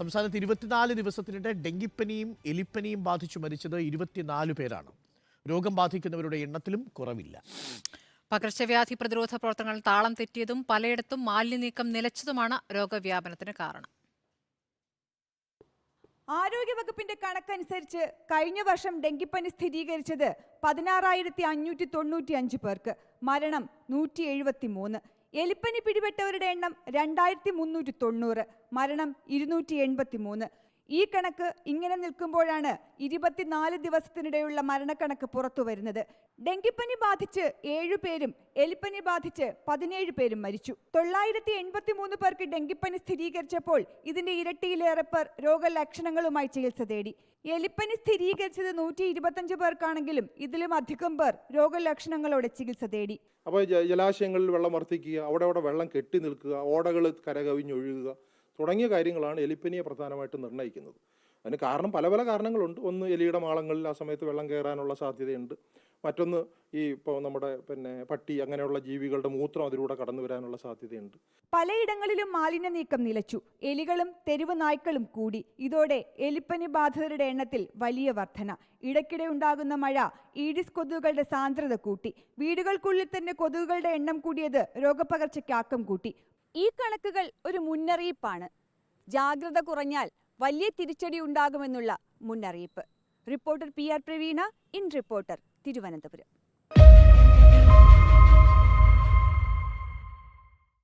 സംസ്ഥാനത്ത് 24 ദിവസത്തിനിടെ ഡെങ്കിപ്പനിയും എലിപ്പനിയും ബാധിച്ചു മരിച്ചത് 24 പേരാണ്. രോഗം ബാധിക്കുന്നവരുടെ എണ്ണത്തിലും കുറവില്ല. പകർച്ചവ്യാധി പ്രതിരോധ പ്രവർത്തനങ്ങൾ താളം തെറ്റിയതും പലയിടത്തും മാലിന്യനീക്കം നിലച്ചതുമാണ് രോഗവ്യാപനത്തിന് കാരണം. ആരോഗ്യവകുപ്പിന്റെ കണക്കനുസരിച്ച് കഴിഞ്ഞ വർഷം ഡെങ്കിപ്പനി സ്ഥിരീകരിച്ചത് 16,595 പേർക്ക്, മരണം 173. എലിപ്പനി പിടിപെട്ടവരുടെ എണ്ണം 2,390, മരണം 283. ഈ കണക്ക് ഇങ്ങനെ നിൽക്കുമ്പോഴാണ് 24 ദിവസത്തിനിടെയുള്ള മരണക്കണക്ക് പുറത്തു വരുന്നത്. ഡെങ്കിപ്പനി ബാധിച്ച് 7 പേരും എലിപ്പനി ബാധിച്ച് 17 പേരും മരിച്ചു. 983 പേർക്ക് ഡെങ്കിപ്പനി സ്ഥിരീകരിച്ചപ്പോൾ ഇതിന്റെ ഇരട്ടിയിലേറെ പേർ രോഗലക്ഷണങ്ങളുമായി ചികിത്സ തേടി. എലിപ്പനി സ്ഥിരീകരിച്ചത് 125 പേർക്കാണെങ്കിലും ഇതിലും അധികം പേർ രോഗലക്ഷണങ്ങളോടെ ചികിത്സ തേടി. അപ്പോൾ ജലാശയങ്ങളിൽ വെള്ളം വർദ്ധിക്കുക, അവിടെ വെള്ളം കെട്ടി നിൽക്കുക, ഓടകൾ കരകവിഞ്ഞൊഴുകുക തുടങ്ങിയ കാര്യങ്ങളാണ് എലിപ്പനിയെ പ്രധാനമായിട്ടും നിർണ്ണയിക്കുന്നത്. അതിന് കാരണം പല കാരണങ്ങളുണ്ട്. ഒന്ന്, എലിയുടെ മാളങ്ങളിൽ ആ സമയത്ത് വെള്ളം കയറാനുള്ള സാധ്യതയുണ്ട്. മറ്റൊന്ന്, ഇപ്പോൾ നമ്മുടെ പട്ടി അങ്ങനെയുള്ള ജീവികളുടെ മൂത്രം അതിലൂടെ കടന്നു വരാനുള്ള സാധ്യതയുണ്ട്. പലയിടങ്ങളിലും മാലിന്യ നീക്കം നിലച്ചു. എലികളും തെരുവ് നായ്ക്കളും കൂടി. ഇതോടെ എലിപ്പനി ബാധിതരുടെ എണ്ണത്തിൽ വലിയ വർധന. ഇടയ്ക്കിടെ ഉണ്ടാകുന്ന മഴ ഈഡിസ് കൊതുകുകളുടെ സാന്ദ്രത കൂട്ടി. വീടുകൾക്കുള്ളിൽ തന്നെ കൊതുകുകളുടെ എണ്ണം കൂടിയത് രോഗപകർച്ചയ്ക്ക് ആക്കം കൂട്ടി. ഈ കണക്കുകൾ ഒരു മുന്നറിയിപ്പാണ്. ജാഗ്രത കുറഞ്ഞാൽ വലിയ തിരിച്ചടി ഉണ്ടാകുമെന്നുള്ള മുന്നറിയിപ്പ്. Reporter PR Praveena, in reporter, Thiruvananthapuram.